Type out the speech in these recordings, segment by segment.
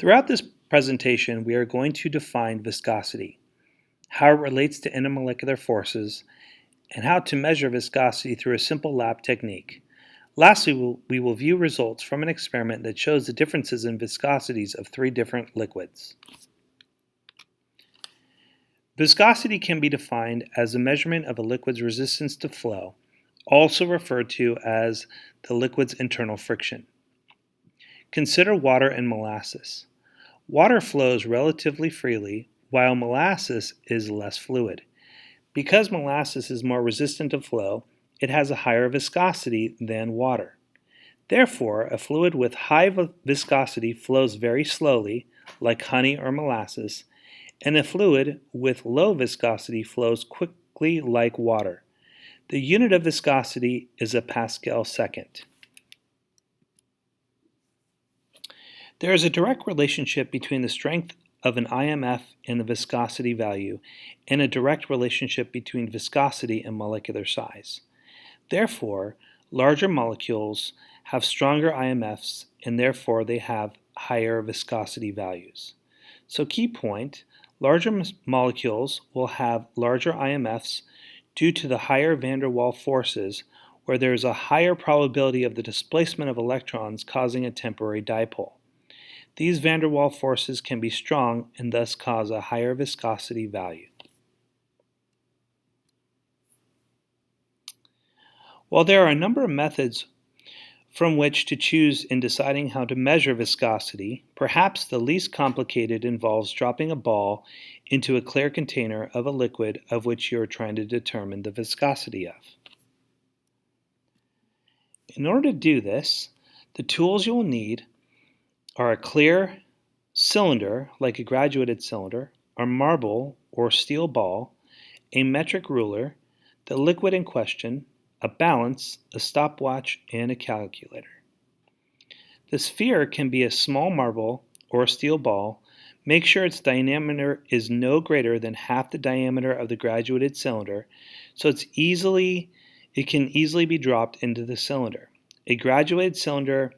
Throughout this presentation, we are going to define viscosity, how it relates to intermolecular forces, and how to measure viscosity through a simple lab technique. Lastly, we will view results from an experiment that shows the differences in viscosities of three different liquids. Viscosity can be defined as the measurement of a liquid's resistance to flow, also referred to as the liquid's internal friction. Consider water and molasses. Water flows relatively freely, while molasses is less fluid. Because molasses is more resistant to flow, it has a higher viscosity than water. Therefore, a fluid with high viscosity flows very slowly, like honey or molasses, and a fluid with low viscosity flows quickly like water. The unit of viscosity is a Pascal second. There is a direct relationship between the strength of an IMF and the viscosity value, and a direct relationship between viscosity and molecular size. Therefore, larger molecules have stronger IMFs, and therefore they have higher viscosity values. So key point, larger molecules will have larger IMFs due to the higher van der Waals forces, where there is a higher probability of the displacement of electrons causing a temporary dipole. These van der Waals forces can be strong and thus cause a higher viscosity value. While there are a number of methods from which to choose in deciding how to measure viscosity, perhaps the least complicated involves dropping a ball into a clear container of a liquid of which you are trying to determine the viscosity of. In order to do this, the tools you will need are a clear cylinder, like a graduated cylinder, a marble or steel ball, a metric ruler, the liquid in question, a balance, a stopwatch, and a calculator. The sphere can be a small marble or a steel ball. Make sure its diameter is no greater than half the diameter of the graduated cylinder, so it can easily be dropped into the cylinder. A graduated cylinder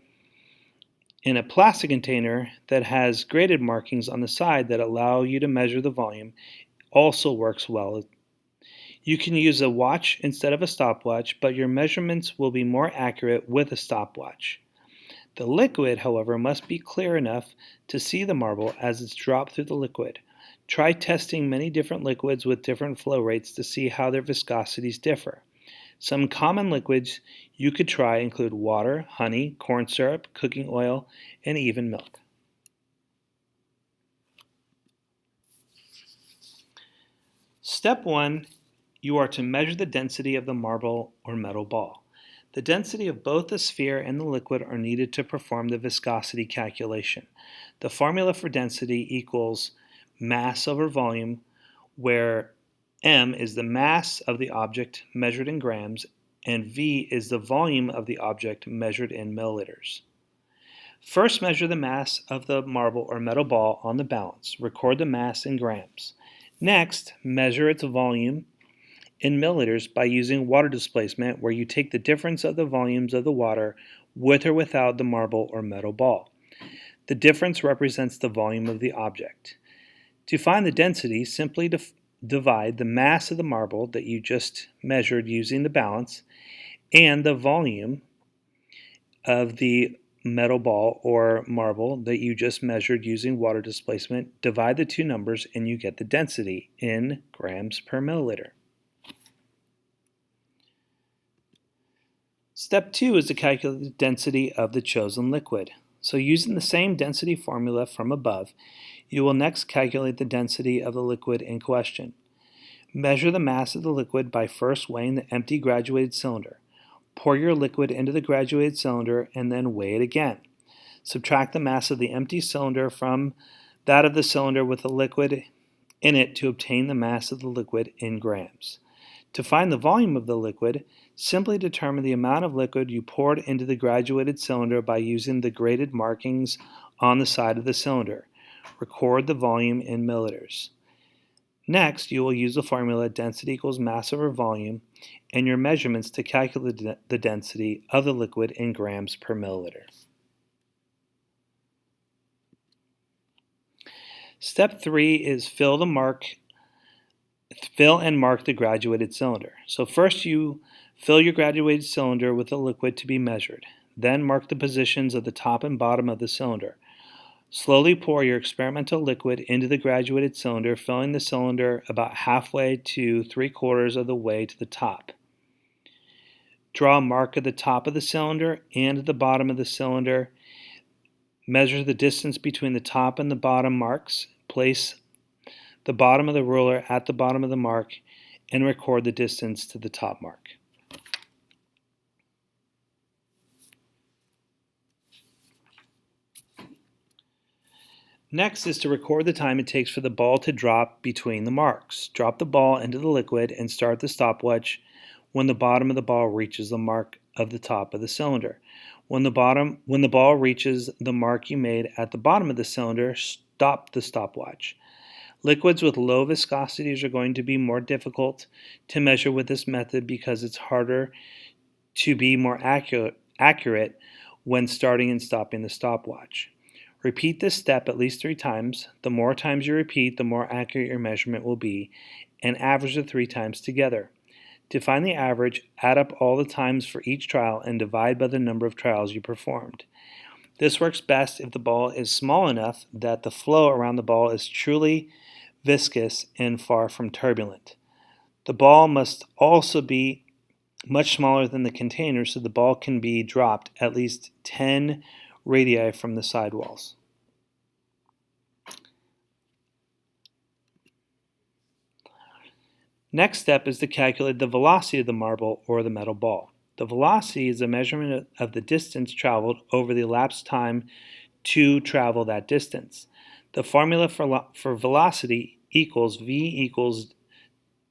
in a plastic container that has graded markings on the side that allow you to measure the volume also works well. You can use a watch instead of a stopwatch, but your measurements will be more accurate with a stopwatch. The liquid, however, must be clear enough to see the marble as it's dropped through the liquid. Try testing many different liquids with different flow rates to see how their viscosities differ. Some common liquids you could try include water, honey, corn syrup, cooking oil, and even milk. Step 1, you are to measure the density of the marble or metal ball. The density of both the sphere and the liquid are needed to perform the viscosity calculation. The formula for density equals mass over volume, where m is the mass of the object measured in grams, and v is the volume of the object measured in milliliters. First, measure the mass of the marble or metal ball on the balance. Record the mass in grams. Next, measure its volume in milliliters by using water displacement, where you take the difference of the volumes of the water with or without the marble or metal ball. The difference represents the volume of the object. To find the density, simply divide the mass of the marble that you just measured using the balance and the volume of the metal ball or marble that you just measured using water displacement. Divide the two numbers and you get the density in grams per milliliter. Step 2 is to calculate the density of the chosen liquid. So using the same density formula from above, you will next calculate the density of the liquid in question. Measure the mass of the liquid by first weighing the empty graduated cylinder. Pour your liquid into the graduated cylinder and then weigh it again. Subtract the mass of the empty cylinder from that of the cylinder with the liquid in it to obtain the mass of the liquid in grams. To find the volume of the liquid, simply determine the amount of liquid you poured into the graduated cylinder by using the graded markings on the side of the cylinder. Record the volume in milliliters. Next, you will use the formula density equals mass over volume and your measurements to calculate the density of the liquid in grams per milliliter. Step 3 is fill and mark the graduated cylinder. So first you fill your graduated cylinder with a liquid to be measured. Then mark the positions of the top and bottom of the cylinder. Slowly pour your experimental liquid into the graduated cylinder, filling the cylinder about halfway to 3/4 of the way to the top. Draw a mark at the top of the cylinder and at the bottom of the cylinder. Measure the distance between the top and the bottom marks. Place the bottom of the ruler at the bottom of the mark and record the distance to the top mark. Next is to record the time it takes for the ball to drop between the marks. Drop the ball into the liquid and start the stopwatch when the bottom of the ball reaches the mark of the top of the cylinder. When the ball reaches the mark you made at the bottom of the cylinder, stop the stopwatch. Liquids with low viscosities are going to be more difficult to measure with this method because it's harder to be more accurate when starting and stopping the stopwatch. Repeat this step at least 3 times. The more times you repeat, the more accurate your measurement will be, and average the 3 times together. To find the average, add up all the times for each trial and divide by the number of trials you performed. This works best if the ball is small enough that the flow around the ball is truly viscous and far from turbulent. The ball must also be much smaller than the container so the ball can be dropped at least 10 radii from the sidewalls. Next step is to calculate the velocity of the marble or the metal ball. The velocity is a measurement of the distance traveled over the elapsed time to travel that distance. The formula for velocity equals v equals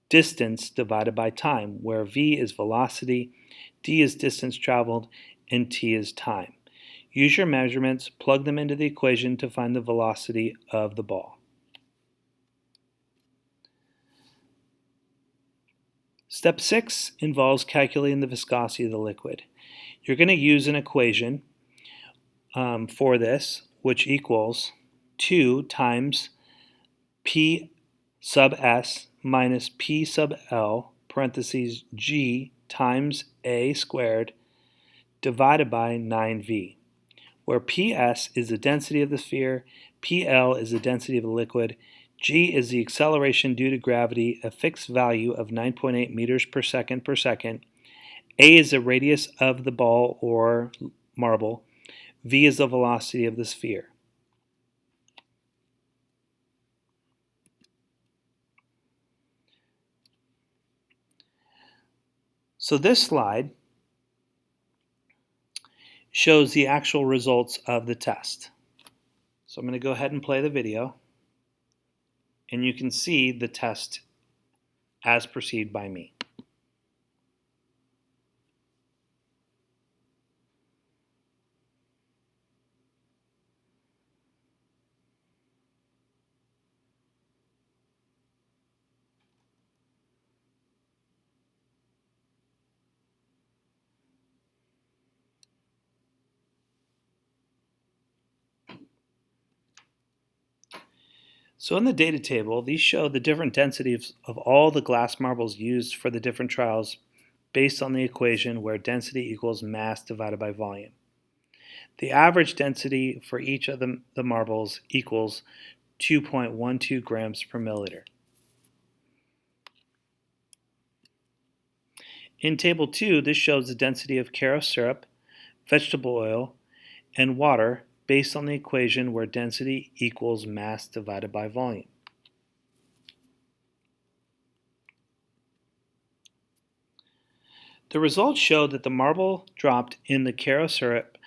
distance divided by time, where v is velocity, d is distance traveled, and t is time. Use your measurements, plug them into the equation to find the velocity of the ball. Step 6 involves calculating the viscosity of the liquid. You're going to use an equation for this, which equals 2 times P sub S minus P sub L parentheses G times A squared divided by 9V, where PS is the density of the sphere, PL is the density of the liquid, G is the acceleration due to gravity, a fixed value of 9.8 meters per second, A is the radius of the ball or marble, V is the velocity of the sphere. So this slide shows the actual results of the test. So I'm going to go ahead and play the video, and you can see the test as perceived by me. So in the data table, these show the different densities of all the glass marbles used for the different trials based on the equation where density equals mass divided by volume. The average density for each of the marbles equals 2.12 grams per milliliter. In Table 2, this shows the density of Karo syrup, vegetable oil, and water based on the equation where density equals mass divided by volume. The results showed that the marble dropped in the Karo syrup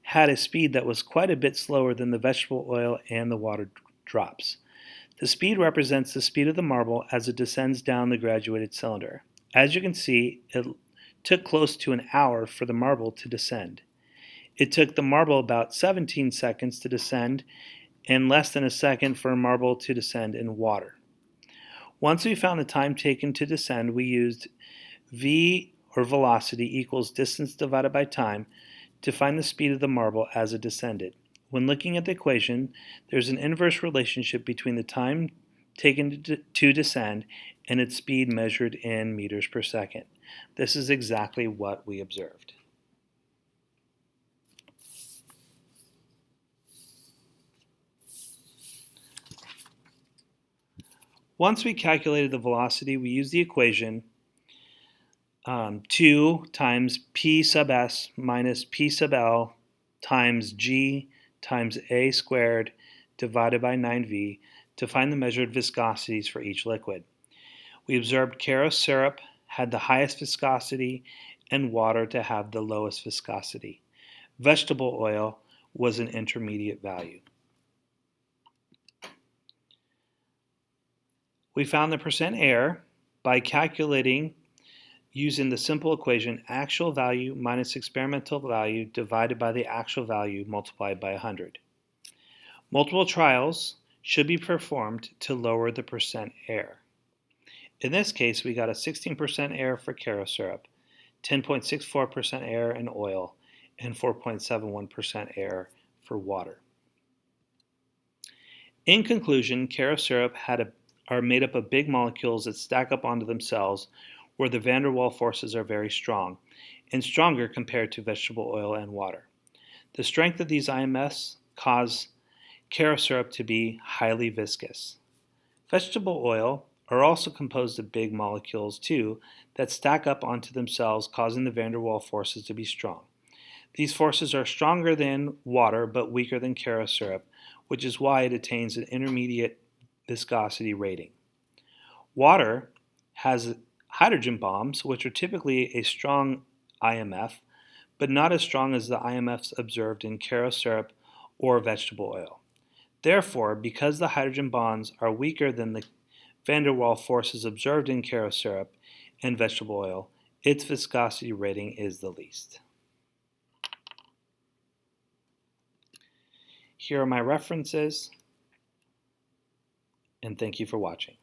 had a speed that was quite a bit slower than the vegetable oil and the water drops. The speed represents the speed of the marble as it descends down the graduated cylinder. As you can see, it took close to an hour for the marble to descend. It took the marble about 17 seconds to descend and less than a second for a marble to descend in water. Once we found the time taken to descend, we used v, or velocity, equals distance divided by time to find the speed of the marble as it descended. when looking at the equation, there's an inverse relationship between the time taken to descend and its speed measured in meters per second. This is exactly what we observed. Once we calculated the velocity, we use the equation 2 times p sub s minus p sub l times g times a squared divided by 9v to find the measured viscosities for each liquid. We observed Karo syrup had the highest viscosity and water to have the lowest viscosity. Vegetable oil was an intermediate value. We found the percent air by calculating using the simple equation actual value minus experimental value divided by the actual value multiplied by 100. Multiple trials should be performed to lower the percent air. In this case, we got a 16% air for Karo syrup, 10.64% air in oil, and 4.71% air for water. In conclusion, Karo syrup are made up of big molecules that stack up onto themselves where the van der Waals forces are very strong, and stronger compared to vegetable oil and water. The strength of these IMFs cause Karo syrup to be highly viscous. Vegetable oil are also composed of big molecules too that stack up onto themselves, causing the van der Waals forces to be strong. These forces are stronger than water but weaker than Karo syrup, which is why it attains an intermediate viscosity rating. Water has hydrogen bombs, which are typically a strong IMF, but not as strong as the IMFs observed in Karo syrup or vegetable oil. Therefore, because the hydrogen bonds are weaker than the van der Waals forces observed in Karo syrup and vegetable oil, its viscosity rating is the least. Here are my references, and thank you for watching.